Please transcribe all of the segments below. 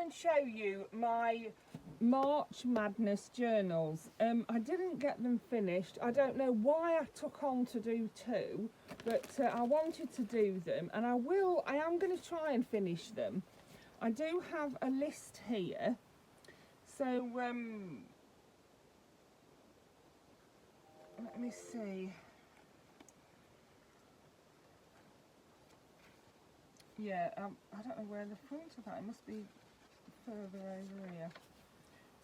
and show you my March Madness journals. I didn't get them finished. I don't know why I took on to do two, but I wanted to do them, and I am going to try and finish them. I do have a list here, so let me see. Yeah, I don't know where the front of that, it must be further over here.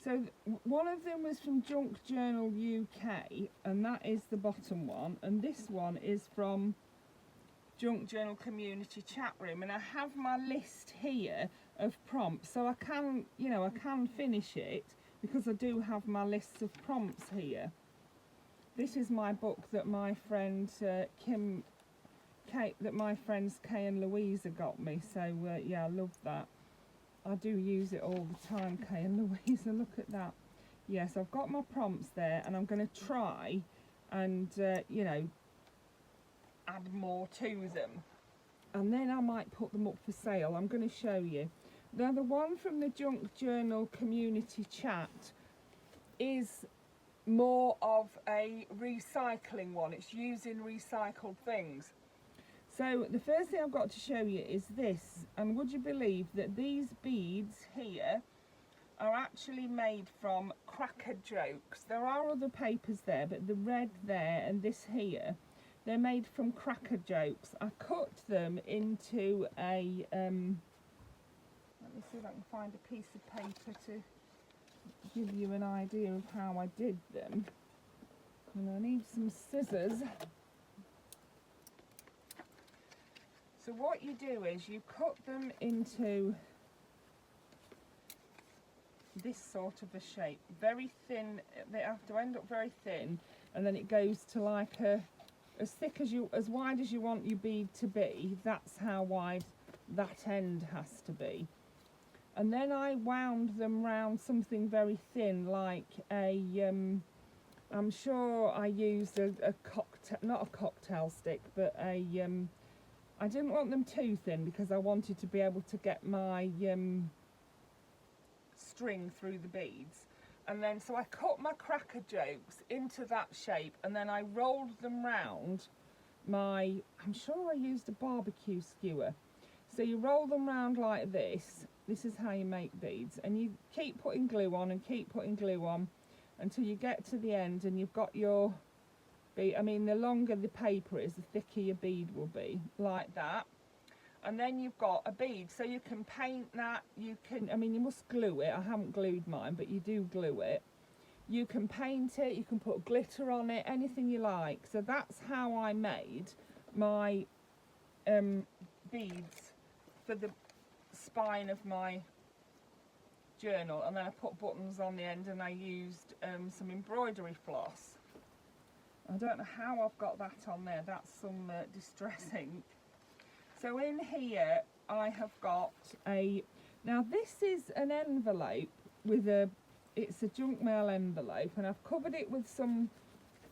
So one of them was from Junk Journal UK, and that is the bottom one, and this one is from Junk Journal Community Chat Room, and I have my list here of prompts, so I can, you know, I can finish it because I do have my lists of prompts here. This is my book that my friend my friends Kay and Louisa got me, so yeah, I love that. I do use it all the time, Kay and Louisa, look at that. Yes, I've got my prompts there, and I'm going to try and, you know, add more to them. And then I might put them up for sale. I'm going to show you. Now, the one from the Junk Journal Community Chat is more of a recycling one. It's using recycled things. So the first thing I've got to show you is this, and would you believe that these beads here are actually made from Cracker Jokes. There are other papers there, but the red there and this here, they're made from Cracker Jokes. I cut them into a, let me see if I can find a piece of paper to give you an idea of how I did them. And I need some scissors. So what you do is you cut them into this sort of a shape, very thin. They have to end up very thin, and then it goes to like as thick as as wide as you want your bead to be. That's how wide that end has to be. And then I wound them round something very thin, like a I'm sure I used a cocktail, not a cocktail stick, but a I didn't want them too thin because I wanted to be able to get my string through the beads. And then so I cut my Cracker Jokes into that shape, and then I rolled them round my, I'm sure I used a barbecue skewer. So you roll them round like this. This is how you make beads, and you keep putting glue on and keep putting glue on until you get to the end and you've got your bead. I mean, the longer the paper is, the thicker your bead will be, like that. And then you've got a bead, so you can paint that. You can, I mean, you must glue it. I haven't glued mine, but you do glue it. You can paint it, you can put glitter on it, anything you like. So that's how I made my beads for the spine of my journal. And then I put buttons on the end, and I used some embroidery floss. I don't know how I've got that on there. That's some distress ink. So in here I have got a, now this is an envelope with it's a junk mail envelope, and I've covered it with some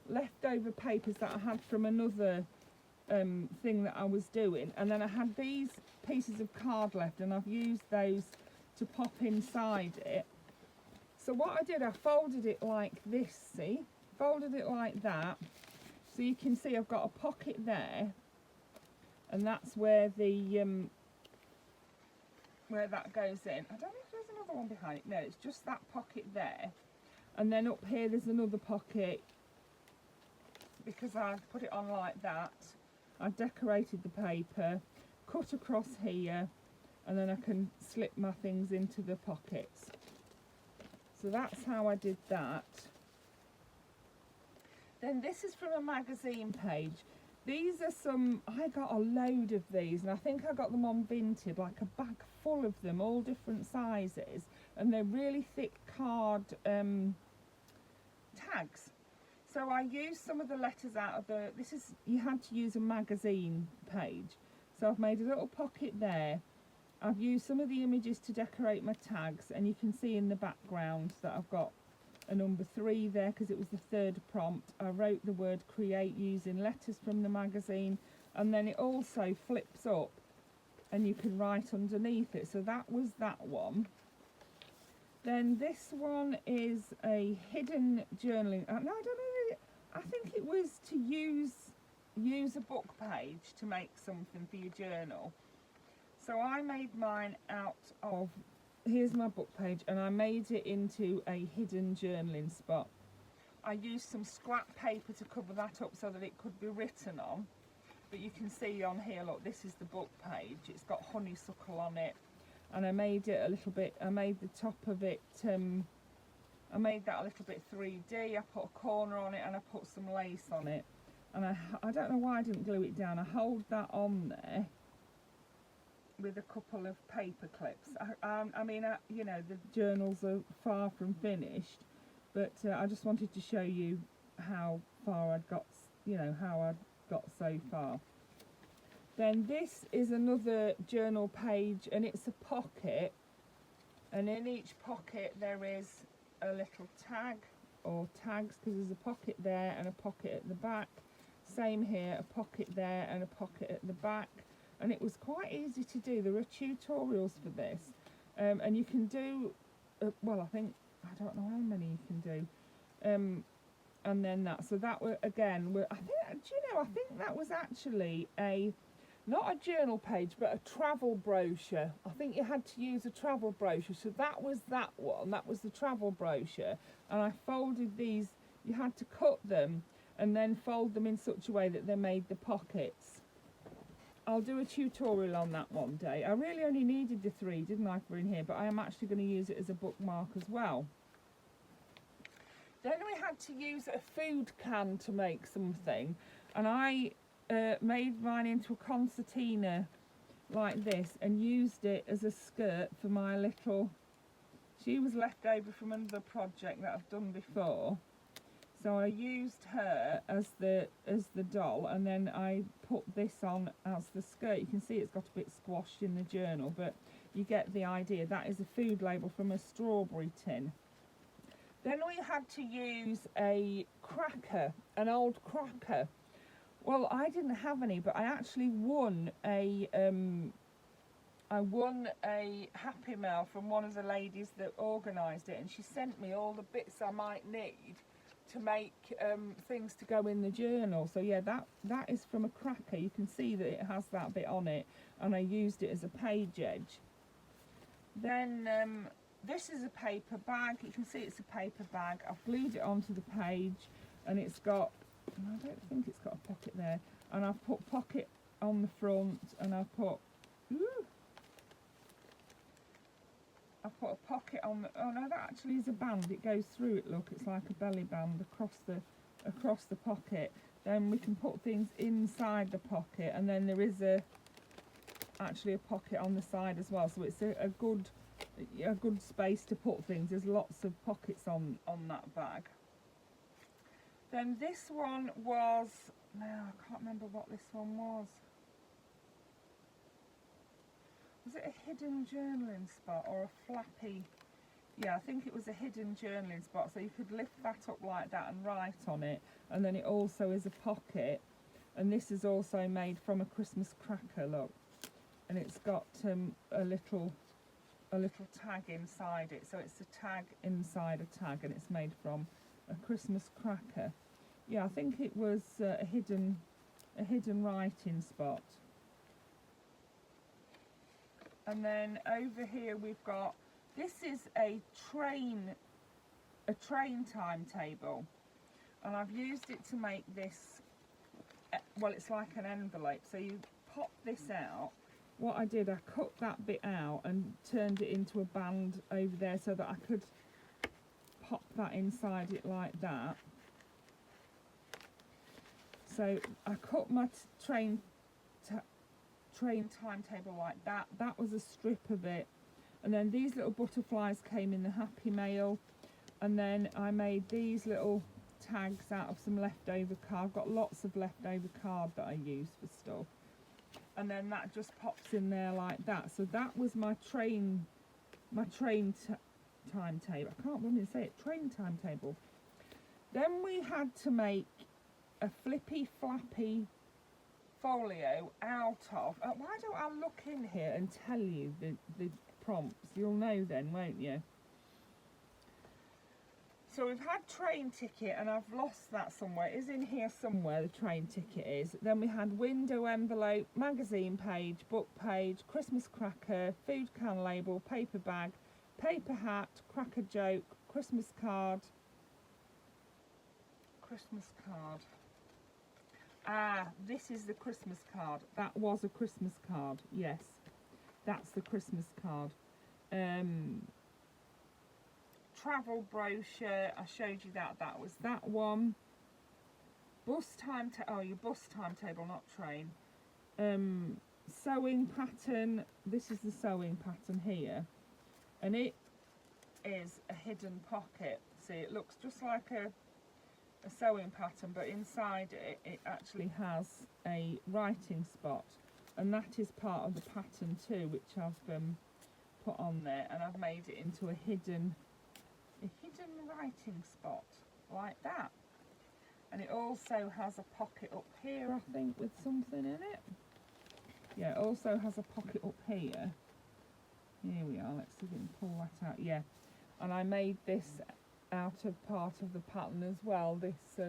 leftover papers that I had from another thing that I was doing, and then I had these pieces of card left, and I've used those to pop inside it. So what I did, I folded it like this, see? Folded it like that, so you can see I've got a pocket there, and that's where the where that goes in. I don't know if there's another one behind it. No, it's just that pocket there, and then up here there's another pocket because I put it on like that. I decorated the paper, cut across here, and then I can slip my things into the pockets. So that's how I did that. Then this is from a magazine page. These are some, I got a load of these, and I think I got them on Vinted, like a bag full of them, all different sizes, and they're really thick card tags. So I used some of the letters out of the, this is, you had to use a magazine page. So I've made a little pocket there. I've used some of the images to decorate my tags, and you can see in the background that I've got a number 3 there because it was the third prompt. I wrote the word create using letters from the magazine, and then it also flips up and you can write underneath it. So that was that one. Then this one is a hidden journaling. No, I don't know. I think it was to use a book page to make something for your journal. So I made mine out of, here's my book page, and I made it into a hidden journaling spot. I used some scrap paper to cover that up so that it could be written on. But you can see on here, look, this is the book page. It's got honeysuckle on it. And I made it a little bit, I made the top of it, I made that a little bit 3D. I put a corner on it and I put some lace on it. And I don't know why I didn't glue it down. I hold that on there with a couple of paper clips. I mean, you know, the journals are far from finished, but I just wanted to show you how far I'd got, you know, how I'd got so far. Then this is another journal page, and it's a pocket, and in each pocket there is a little tag or tags, because there's a pocket there and a pocket at the back. Same here, a pocket there and a pocket at the back. And it was quite easy to do. There are tutorials for this, and you can do well, I don't know how many you can do, and then that, so that were again, I think, do you know, I think that was actually not a journal page, but a travel brochure. I think you had to use a travel brochure, so that was that one. That was the travel brochure, and I folded these. You had to cut them and then fold them in such a way that they made the pockets. I'll do a tutorial on that one day. I really only needed the 3, didn't I, for in here, but I am actually going to use it as a bookmark as well. Then we had to use a food can to make something, and I made mine into a concertina like this and used it as a skirt for my little, she was left over from another project that I've done before. So I used her as the doll, and then I put this on as the skirt. You can see it's got a bit squashed in the journal, but you get the idea. That is a food label from a strawberry tin. Then we had to use a cracker, an old cracker. Well, I didn't have any, but I actually won a Happy Mail from one of the ladies that organised it, and she sent me all the bits I might need to make things to go in the journal. So yeah, that is from a cracker. You can see that it has that bit on it, and I used it as a page edge. Then this is a paper bag. You can see it's a paper bag. I've glued it onto the page, and it's got, I don't think it's got a pocket there, and I've put pocket on the front, and I've put a pocket on the, oh no, that actually is a band. It goes through it, look, it's like a belly band across the pocket. Then we can put things inside the pocket, and then there is actually a pocket on the side as well, so it's a good space to put things. There's lots of pockets on that bag. Then this one was, no, I can't remember what this one was. Was it a hidden journaling spot or a flappy? Yeah, I think it was a hidden journaling spot, so you could lift that up like that and write on it, and then it also is a pocket, and this is also made from a Christmas cracker, look, and it's got a little tag inside it, so it's a tag inside a tag, and it's made from a Christmas cracker. Yeah, I think it was a hidden writing spot. And then over here we've got, this is a train timetable, and I've used it to make this, well, it's like an envelope, so you pop this out. What I did, I cut that bit out and turned it into a band over there so that I could pop that inside it like that. So I cut my train timetable like that. That was a strip of it, and then these little butterflies came in the Happy Mail, and then I made these little tags out of some leftover card. I've got lots of leftover card that I use for stuff, and then that just pops in there like that. So that was my train timetable. I can't remember to say it. Train timetable. Then we had to make a flippy flappy folio out of, why don't I look in here and tell you the prompts? You'll know then, won't you? So we've had train ticket, and I've lost that somewhere. It is in here somewhere, the train ticket is. Then we had window envelope, magazine page, book page, Christmas cracker, food can label, paper bag, paper hat, cracker joke, Christmas card. Christmas card. Ah, this is the Christmas card. That was a Christmas card, yes. That's the Christmas card. Travel brochure, I showed you that. That was that one. Bus time, your bus timetable, not train. Sewing pattern. This is the sewing pattern here, and it is a hidden pocket. See, it looks just like a sewing pattern, but inside it actually has a writing spot, and that is part of the pattern too, which I've put on there, and I've made it into a hidden writing spot like that. And it also has a pocket up here, I think, with something in it. Yeah, it also has a pocket up here. Here we are, let's see if we can pull that out. Yeah, and I made this out of part of the pattern as well, this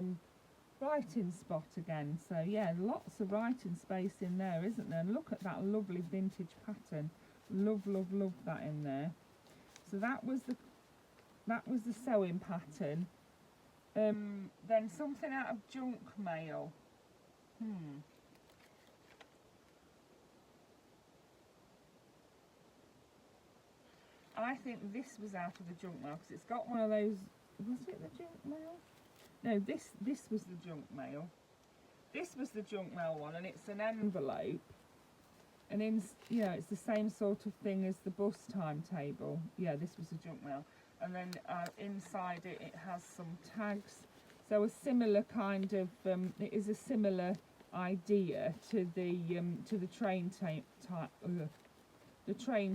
writing spot again. So yeah, lots of writing space in there, isn't there? And look at that lovely vintage pattern. Love, love, love that in there. So that was the sewing pattern. Then something out of junk mail. I think this was out of the junk mail because it's got one of those. Was it the junk mail? No, this was the junk mail. This was the junk mail one, and it's an envelope. And it's the same sort of thing as the bus timetable. Yeah, this was the junk mail. And then inside it has some tags. So a similar kind of it is a similar idea to the train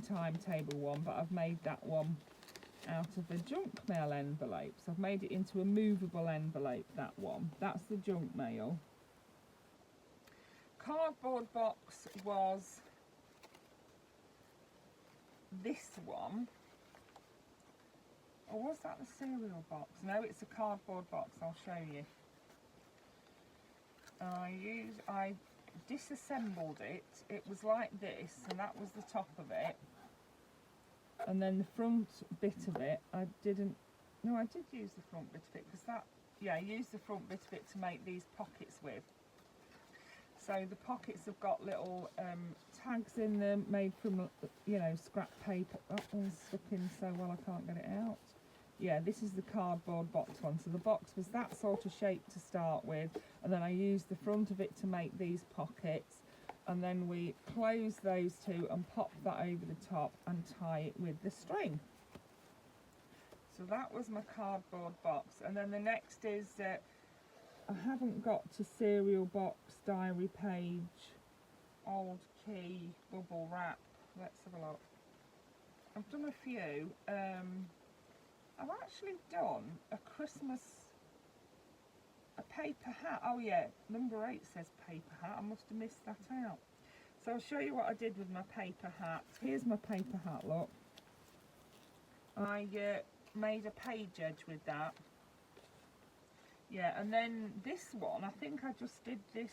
timetable one, but I've made that one out of a junk mail envelope. So I've made it into a movable envelope. That one. That's the junk mail. Cardboard box was this one. Or was that the cereal box? No, it's a cardboard box. I'll show you. I disassembled it. It was like this, and that was the top of it. And then the front bit of it, I did use the front bit of it because I used the front bit of it to make these pockets with. So the pockets have got little tags in them made from scrap paper. That one's stuck in so well I can't get it out. Yeah, this is the cardboard box one. So the box was that sort of shape to start with, and then I used the front of it to make these pockets, and then we close those two and pop that over the top and tie it with the string. So that was my cardboard box. And then the next is I haven't got to cereal box, diary page, old key, bubble wrap. Let's have a look. I've done a few. I've actually done a paper hat. Oh yeah, number 8 says paper hat. I must have missed that out. So I'll show you what I did with my paper hat. Here's my paper hat, look. I made a page edge with that. Yeah, and then this one, I think I just did this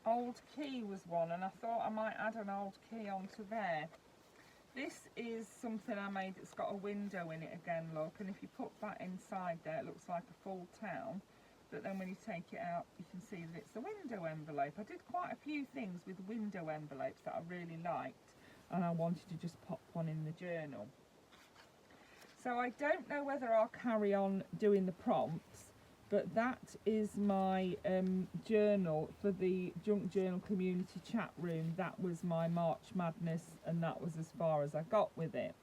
old key was one, and I thought I might add an old key onto there. This is something I made that's got a window in it again, look, and if you put that inside there it looks like a full town, but then when you take it out you can see that it's a window envelope. I did quite a few things with window envelopes that I really liked, and I wanted to just pop one in the journal. So I don't know whether I'll carry on doing the prompts, but that is my journal for the Junk Journal Community Chat Room. That was my March Madness, and that was as far as I got with it.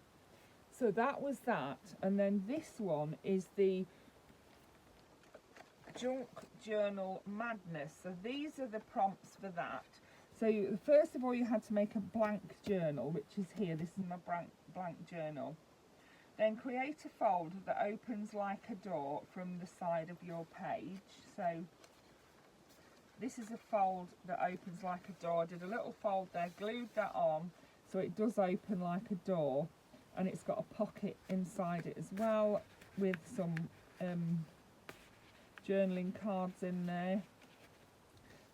So that was that, and then this one is the Junk Journal Madness. So these are the prompts for that. So first of all you had to make a blank journal, which is here. This is my blank journal. Then create a fold that opens like a door from the side of your page. So this is a fold that opens like a door. I did a little fold there, glued that on, so it does open like a door, and it's got a pocket inside it as well with some journaling cards in there.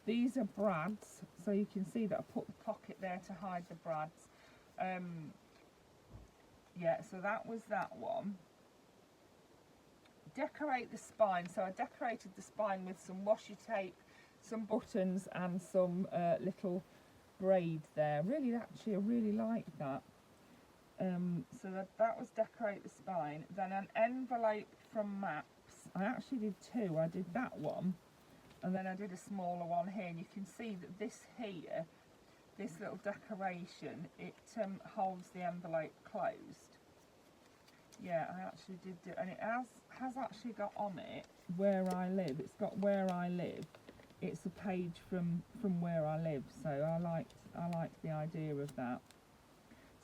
These are brads, so you can see that I put the pocket there to hide the brads. Yeah, so that was that one. Decorate the spine. So I decorated the spine with some washi tape, some buttons and some little braid there. Really, actually, I really like that. So that was decorate the spine. Then an envelope from Maps. I actually did two. I did that one, and then I did a smaller one here. And you can see that this here, this little decoration, it holds the envelope closed. Yeah, I actually did do, and it has actually got on it where I live. It's got where I live. It's a page from where I live, so I liked the idea of that.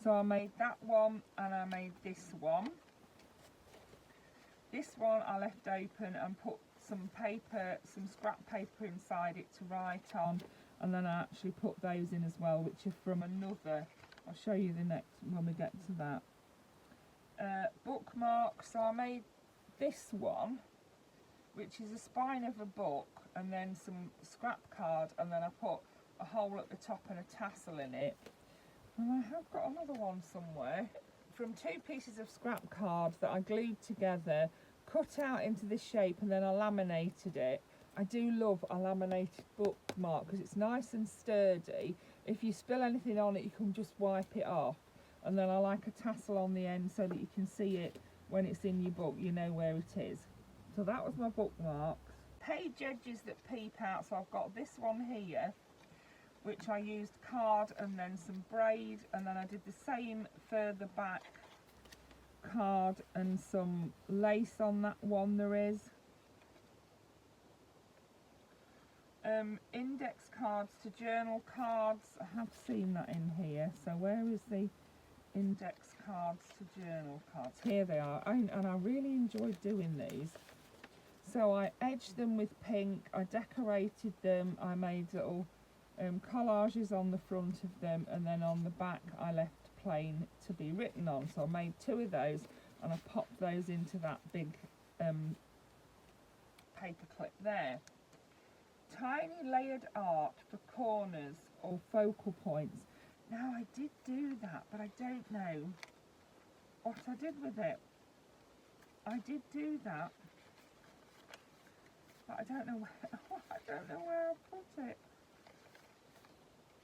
So I made that one, and I made this one. This one I left open and put some paper, some scrap paper inside it to write on, and then I actually put those in as well, which are from another. I'll show you the next when we get to that. Bookmark. So I made this one, which is a spine of a book, and then some scrap card, and then I put a hole at the top and a tassel in it. And I have got another one somewhere from two pieces of scrap card that I glued together, cut out into this shape, and then I laminated it. I do love a laminated bookmark because it's nice and sturdy. If you spill anything on it, you can just wipe it off. And then I like a tassel on the end so that you can see it when it's in your book, you know where it is. So that was my bookmarks. Page edges that peep out, so I've got this one here, which I used card and then some braid, and then I did the same further back, card and some lace on that one there is. Index cards to journal cards, I have seen that in here, so where is the index cards to journal cards? Here they are, and I really enjoyed doing these. So I edged them with pink, I decorated them, I made little collages on the front of them, and then on the back I left plain to be written on. So I made two of those, and I popped those into that big paper clip there. Tiny layered art for corners or focal points. Now I did do that, but I don't know what I did with it. I did do that, but I don't know where I put it.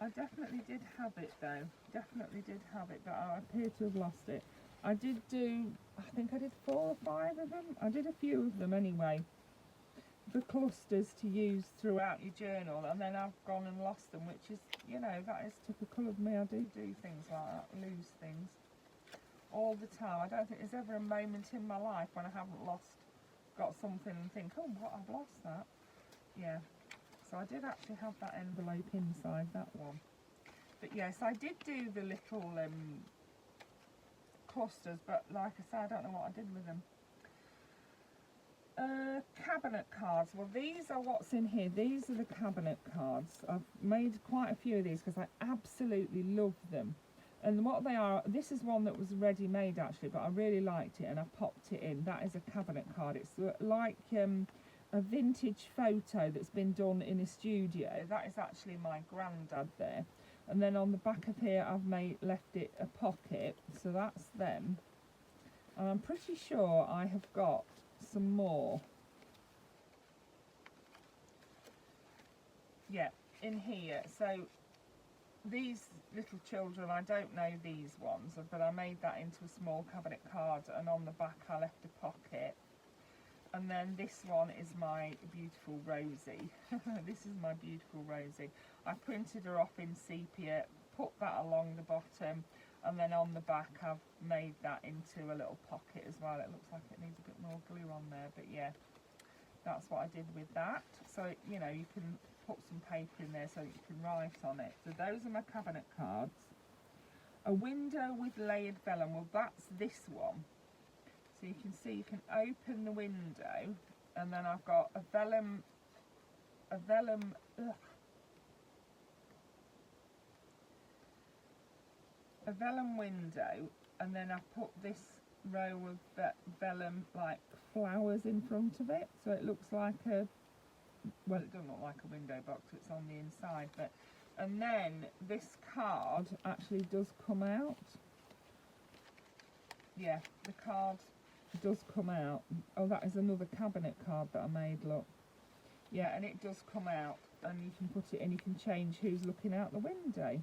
I definitely did have it though. Definitely did have it, but I appear to have lost it. I did do, I think I did 4 or 5 of them. I did a few of them anyway, for clusters to use throughout your journal, and then I've gone and lost them, which is, you know, that is typical of me. I do things like that, lose things all the time. I don't think there's ever a moment in my life when I haven't got something and think, oh, what, I've lost that. Yeah, so I did actually have that envelope inside that one. But yes, I did do the little clusters, but like I said, I don't know what I did with them. Cabinet cards. Well, these are what's in here. These are the cabinet cards. I've made quite a few of these because I absolutely love them. And what they are, this is one that was ready made actually, but I really liked it and I popped it in. That is a cabinet card. It's like a vintage photo that's been done in a studio. That is actually my granddad there. And then on the back of here I've left it a pocket, so that's them. And I'm pretty sure I have got some more. Yeah, in here. So these little children, I don't know these ones, but I made that into a small cabinet card, and on the back I left a pocket. And then this one is my beautiful Rosie. This is my beautiful Rosie. I printed her off in sepia, put that along the bottom, and then on the back I've made that into a little pocket as well. It looks like it needs a bit more glue on there, but yeah, that's what I did with that. So, you know, you can put some paper in there so that you can write on it. So those are my cabinet cards. A window with layered vellum. Well, that's this one. So you can see you can open the window, and then I've got a vellum window, and then I put this row of vellum like flowers in front of it, so it looks like a, well, it doesn't look like a window box, it's on the inside, but, and then this card actually does come out. Yeah, the card does come out. Oh, that is another cabinet card that I made, look. Yeah, and it does come out, and you can put it in, you can change who's looking out the window.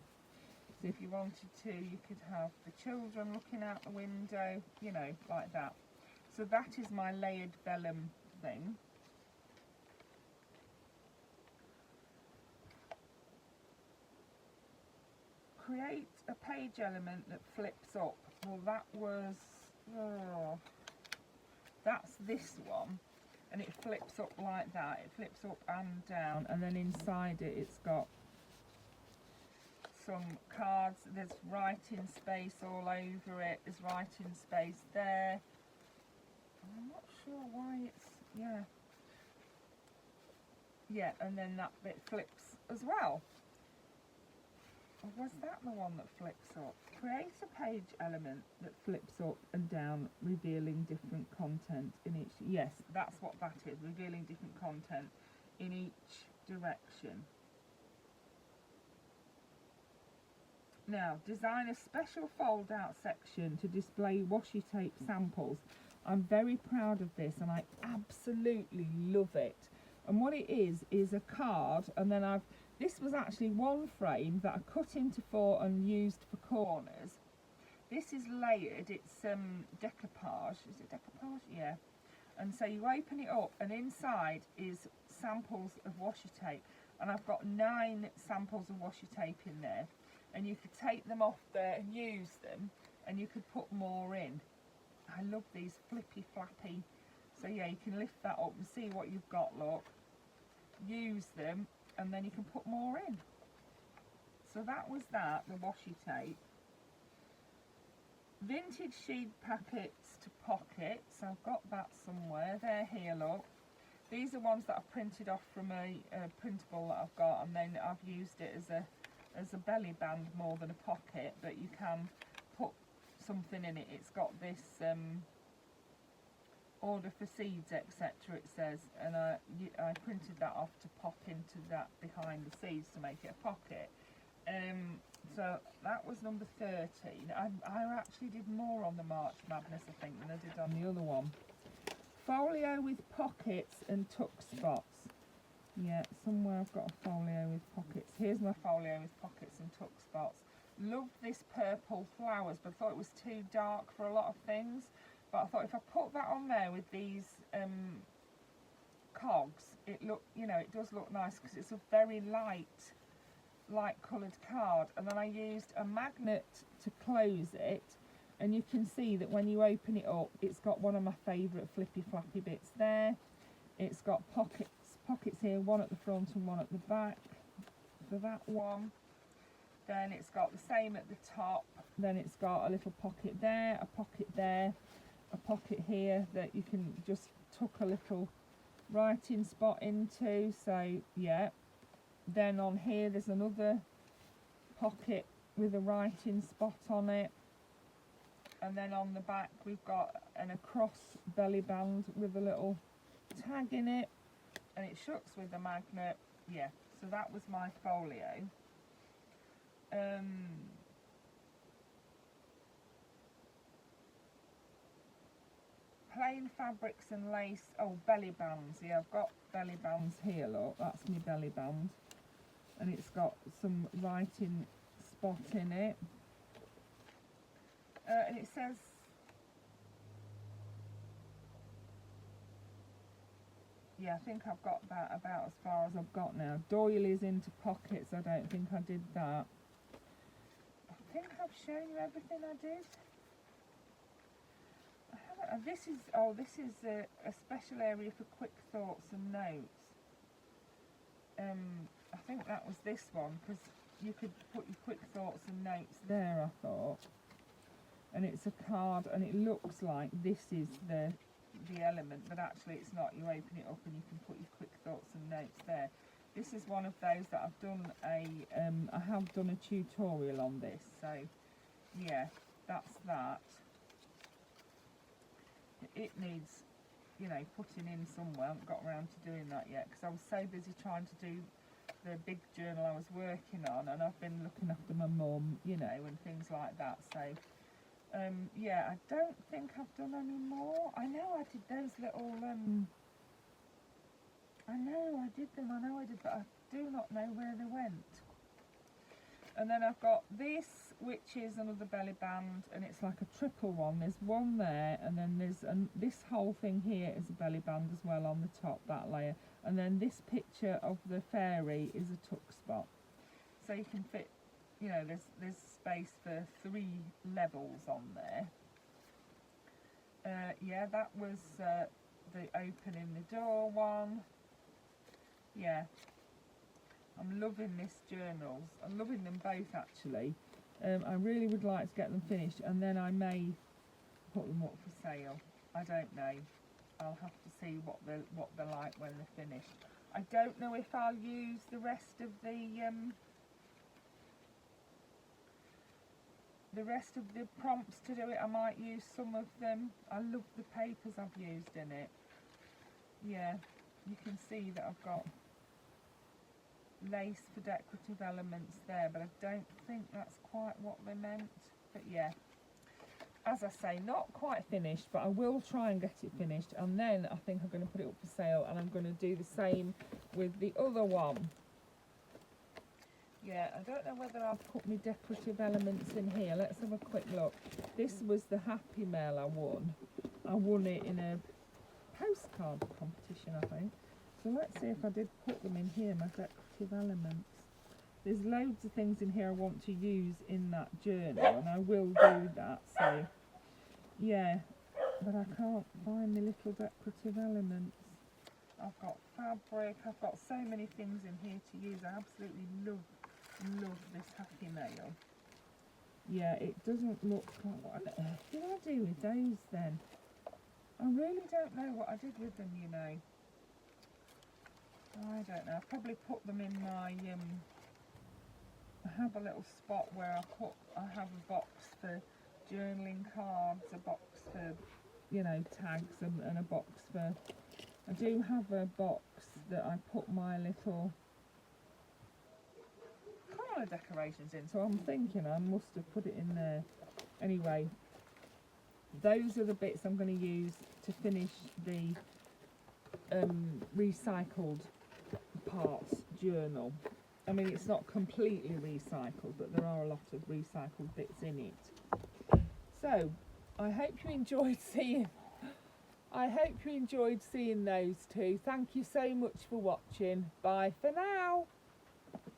So if you wanted to, you could have the children looking out the window, you know, like that. So that is my layered vellum thing. Create a page element that flips up. Well, that was, that's this one, and it flips up like that. It flips up and down, and then inside it, it's got some cards. There's writing space all over it. There's writing space there. I'm not sure why it's, yeah, and then that bit flips as well. Or was that the one that flips up? Create a page element that flips up and down, revealing different content in each. Yes, that's what that is, revealing different content in each direction. Now, design a special fold-out section to display washi tape samples. I'm very proud of this, and I absolutely love it. And what it is a card, and then this was actually one frame that I cut into 4 and used for corners. This is layered, it's decoupage. Is it decoupage? Yeah. And so you open it up, and inside is samples of washi tape. And I've got 9 samples of washi tape in there. And you could take them off there and use them, and you could put more in. I love these flippy flappy. So yeah, you can lift that up and see what you've got, look. Use them, and then you can put more in. So that was that, the washi tape. Vintage sheet packets to pockets. I've got that somewhere. They're here, look. These are ones that I've printed off from a printable that I've got, and then I've used it as a belly band more than a pocket, but you can put something in it. It's got this order for seeds, etc. it says, and I printed that off to pop into that behind the seeds to make it a pocket. So that was number 13. I actually did more on the March Madness, I think, than I did on the other one. Folio with pockets and tuck spots. Yeah, somewhere I've got a folio with pockets. Here's my folio with pockets and tuck spots. Love this purple flowers, but I thought it was too dark for a lot of things. But I thought if I put that on there with these cogs, it does look nice, because it's a very light coloured card. And then I used a magnet to close it, and you can see that when you open it up, it's got one of my favourite flippy flappy bits there. It's got pockets here, one at the front and one at the back for that one. Then it's got the same at the top. Then it's got a little pocket there, a pocket there, a pocket here that you can just tuck a little writing spot into. So yeah, then on here there's another pocket with a writing spot on it, and then on the back we've got an across belly band with a little tag in it, and it shuts with a magnet. Yeah, so that was my folio. Plain fabrics and lace. Oh, belly bands. Yeah, I've got belly bands here, look. That's my belly band, and it's got some writing spot in it, and it says yeah, I think I've got that about as far as I've got now. Doilies into pockets, I don't think I did that. I think I've shown you everything I did. This is a special area for quick thoughts and notes. I think that was this one, because you could put your quick thoughts and notes there, I thought. and it's a card, and it looks like this is the element, but actually it's not. You open it up and you can put your quick thoughts and notes there. This is one of those that I've done I have done a tutorial on this, so yeah, that's that. It needs, you know, putting in somewhere. I haven't got around to doing that yet because I was so busy trying to do the big journal I was working on, and I've been looking after my mum, you know, and things like that. So yeah, I don't think I've done any more. I know I did those little I know I did, but I do not know where they went. And then I've got this, which is another belly band, and it's like a triple one. There's one there, and then there's this whole thing here is a belly band as well on the top, that layer. And then this picture of the fairy is a tuck spot. So you can fit, you know, there's space for 3 levels on there. Yeah, that was the opening the door one. Yeah, I'm loving this journals. I'm loving them both actually. I really would like to get them finished, and then I may put them up for sale. I don't know. I'll have to see what they're like when they're finished. I don't know if I'll use the rest of the prompts to do it. I might use some of them. I love the papers I've used in it. Yeah, you can see that I've got lace for decorative elements there, but I don't think that's quite what they meant. But yeah, as I say, not quite finished, but I will try and get it finished, and then I think I'm going to put it up for sale, and I'm going to do the same with the other one. Yeah, I don't know whether I'll put my decorative elements in here. Let's have a quick look. This was the Happy Mail I won. I won it in a postcard competition, I think. So let's see if I did put them in here, my decorative elements. There's loads of things in here I want to use in that journal, and I will do that. So yeah, but I can't find my little decorative elements. I've got fabric, I've got so many things in here to use. I absolutely love this Happy Mail. Yeah, it doesn't look like, what on earth did I do with those then? I really don't know what I did with them, you know. I don't know. I probably put them in my I have a little spot where I have a box for journaling cards, a box for, you know, tags, and a box for, I do have a box that I put my little colour decorations in, so I'm thinking I must have put it in there. Anyway, those are the bits I'm going to use to finish the recycled parts journal. I mean, it's not completely recycled, but there are a lot of recycled bits in it. So I hope you enjoyed seeing those two. Thank you so much for watching. Bye for now.